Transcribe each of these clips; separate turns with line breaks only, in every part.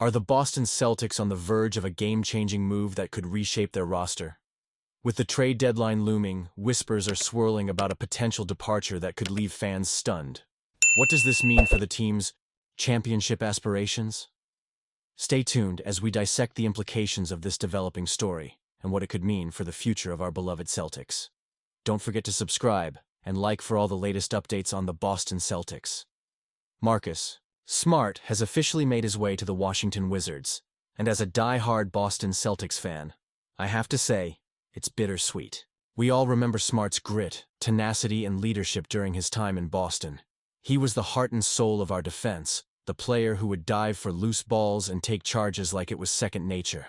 Are the Boston Celtics on the verge of a game-changing move that could reshape their roster? With the trade deadline looming, whispers are swirling about a potential departure that could leave fans stunned. What does this mean for the team's championship aspirations? Stay tuned as we dissect the implications of this developing story and what it could mean for the future of our beloved Celtics. Don't forget to subscribe and like for all the latest updates on the Boston Celtics. Marcus Smart has officially made his way to the Washington Wizards, and as a die-hard Boston Celtics fan, I have to say, it's bittersweet. We all remember Smart's grit, tenacity, and leadership during his time in Boston. He was the heart and soul of our defense, the player who would dive for loose balls and take charges like it was second nature.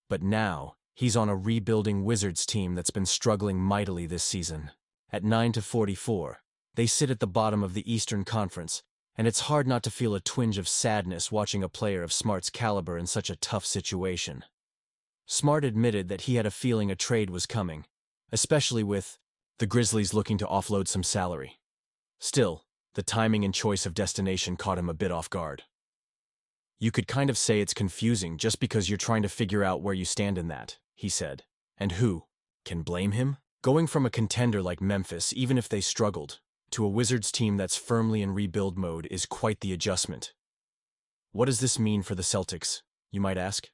But now, he's on a rebuilding Wizards team that's been struggling mightily this season. At 9-44, they sit at the bottom of the Eastern Conference, and it's hard not to feel a twinge of sadness watching a player of Smart's caliber in such a tough situation. Smart admitted that he had a feeling a trade was coming, especially with the Grizzlies looking to offload some salary. Still, the timing and choice of destination caught him a bit off guard. "You could kind of say it's confusing just because you're trying to figure out where you stand in that," he said. And who can blame him? Going from a contender like Memphis, even if they struggled, to a Wizards team that's firmly in rebuild mode is quite the adjustment. What does this mean for the Celtics, you might ask?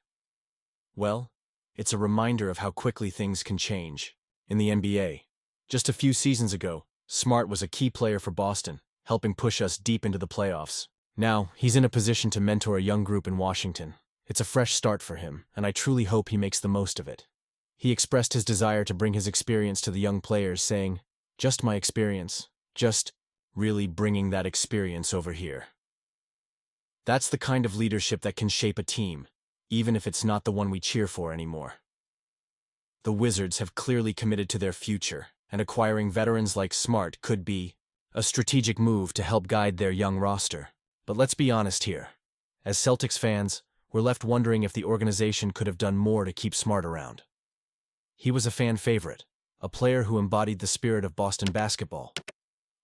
Well, it's a reminder of how quickly things can change. In the NBA, just a few seasons ago, Smart was a key player for Boston, helping push us deep into the playoffs. Now, he's in a position to mentor a young group in Washington. It's a fresh start for him, and I truly hope he makes the most of it. He expressed his desire to bring his experience to the young players, saying, "Just my experience. Just really bringing that experience over here." That's the kind of leadership that can shape a team, even if it's not the one we cheer for anymore. The Wizards have clearly committed to their future, and acquiring veterans like Smart could be a strategic move to help guide their young roster. But let's be honest here. As Celtics fans, we're left wondering if the organization could have done more to keep Smart around. He was a fan favorite, a player who embodied the spirit of Boston basketball.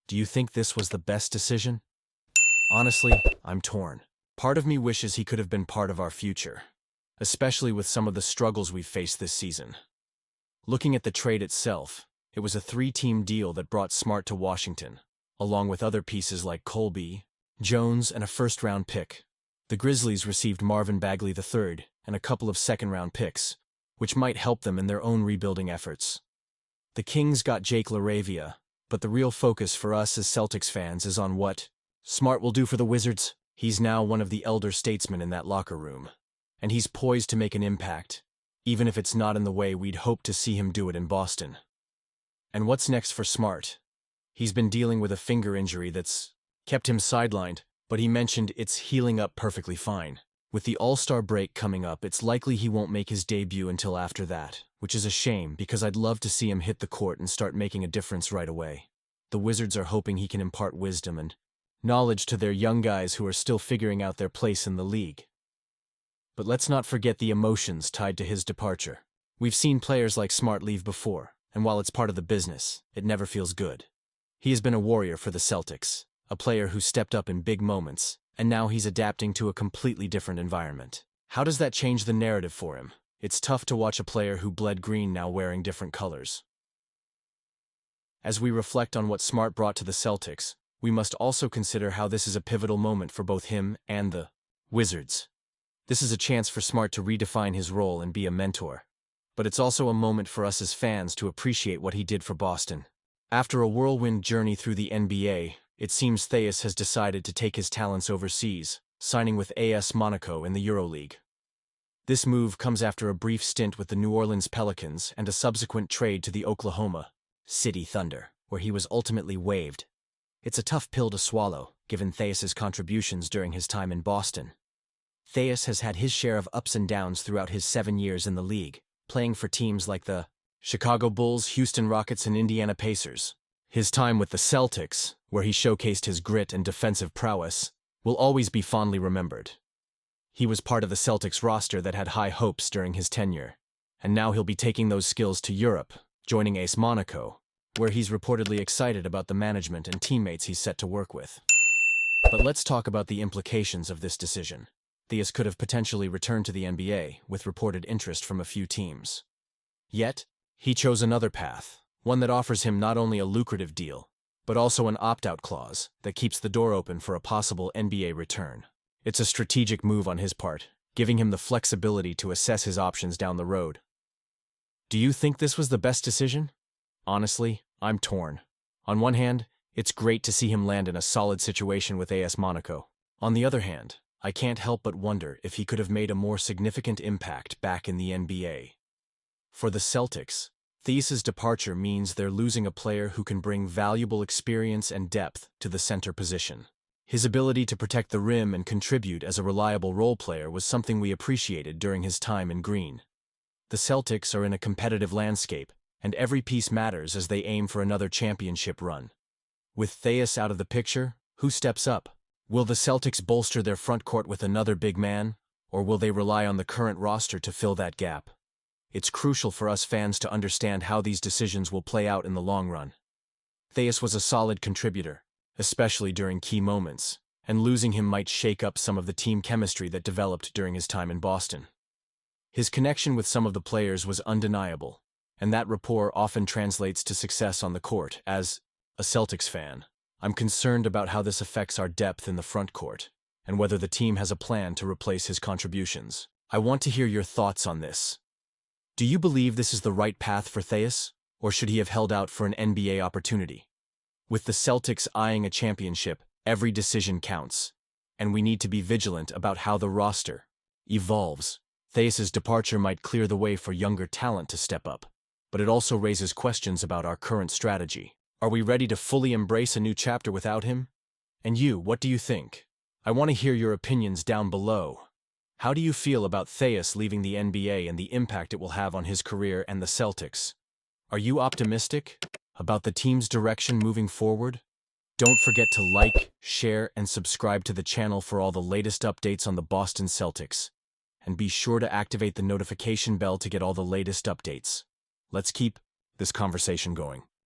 Do you think this was the best decision? Honestly, I'm torn. Part of me wishes he could have been part of our future, especially with some of the struggles we've faced this season. Looking at the trade itself, it was a 3-team deal that brought Smart to Washington, along with other pieces like Colby, Jones, and a first-round pick. The Grizzlies received Marvin Bagley III and a couple of second-round picks, which might help them in their own rebuilding efforts. The Kings got Jake LaRavia, but the real focus for us as Celtics fans is on what Smart will do for the Wizards. He's now one of the elder statesmen in that locker room, and he's poised to make an impact, even if it's not in the way we'd hoped to see him do it in Boston. And what's next for Smart? He's been dealing with a finger injury that's kept him sidelined, but he mentioned it's healing up perfectly fine. With the All-Star break coming up, it's likely he won't make his debut until after that, which is a shame because I'd love to see him hit the court and start making a difference right away. The Wizards are hoping he can impart wisdom and knowledge to their young guys who are still figuring out their place in the league. But let's not forget the emotions tied to his departure. We've seen players like Smart leave before, and while it's part of the business, it never feels good. He has been a warrior for the Celtics, a player who stepped up in big moments, and now he's adapting to a completely different environment. How does that change the narrative for him? It's tough to watch a player who bled green now wearing different colors. As we reflect on what Smart brought to the Celtics, we must also consider how this is a pivotal moment for both him and the Wizards. This is a chance for Smart to redefine his role and be a mentor. But it's also a moment for us as fans to appreciate what he did for Boston. After a whirlwind journey through the NBA, it seems Theis has decided to take his talents overseas, signing with AS Monaco in the EuroLeague. This move comes after a brief stint with the New Orleans Pelicans and a subsequent trade to the Oklahoma City Thunder, where he was ultimately waived. It's a tough pill to swallow, given Theis's contributions during his time in Boston. Theis has had his share of ups and downs throughout his 7 years in the league, playing for teams like the Chicago Bulls, Houston Rockets, and Indiana Pacers. His time with the Celtics, where he showcased his grit and defensive prowess, will always be fondly remembered. He was part of the Celtics roster that had high hopes during his tenure, and now he'll be taking those skills to Europe, joining AS Monaco, where he's reportedly excited about the management and teammates he's set to work with. But let's talk about the implications of this decision. Theus could have potentially returned to the NBA, with reported interest from a few teams. Yet, he chose another path, one that offers him not only a lucrative deal, but also an opt-out clause that keeps the door open for a possible NBA return. It's a strategic move on his part, giving him the flexibility to assess his options down the road. Do you think this was the best decision? Honestly, I'm torn. On one hand, it's great to see him land in a solid situation with AS Monaco. On the other hand, I can't help but wonder if he could have made a more significant impact back in the NBA. For the Celtics, Theus's departure means they're losing a player who can bring valuable experience and depth to the center position. His ability to protect the rim and contribute as a reliable role player was something we appreciated during his time in green. The Celtics are in a competitive landscape, and every piece matters as they aim for another championship run. With Theus out of the picture, who steps up? Will the Celtics bolster their front court with another big man, or will they rely on the current roster to fill that gap? It's crucial for us fans to understand how these decisions will play out in the long run. Theus was a solid contributor, especially during key moments, and losing him might shake up some of the team chemistry that developed during his time in Boston. His connection with some of the players was undeniable, and that rapport often translates to success on the court. As a Celtics fan, I'm concerned about how this affects our depth in the front court, and whether the team has a plan to replace his contributions. I want to hear your thoughts on this. Do you believe this is the right path for Theus, or should he have held out for an NBA opportunity? With the Celtics eyeing a championship, every decision counts, and we need to be vigilant about how the roster evolves. Theus's departure might clear the way for younger talent to step up, but it also raises questions about our current strategy. Are we ready to fully embrace a new chapter without him? And you, what do you think? I want to hear your opinions down below. How do you feel about Theus leaving the NBA and the impact it will have on his career and the Celtics? Are you optimistic about the team's direction moving forward? Don't forget to like, share, and subscribe to the channel for all the latest updates on the Boston Celtics. And be sure to activate the notification bell to get all the latest updates. Let's keep this conversation going.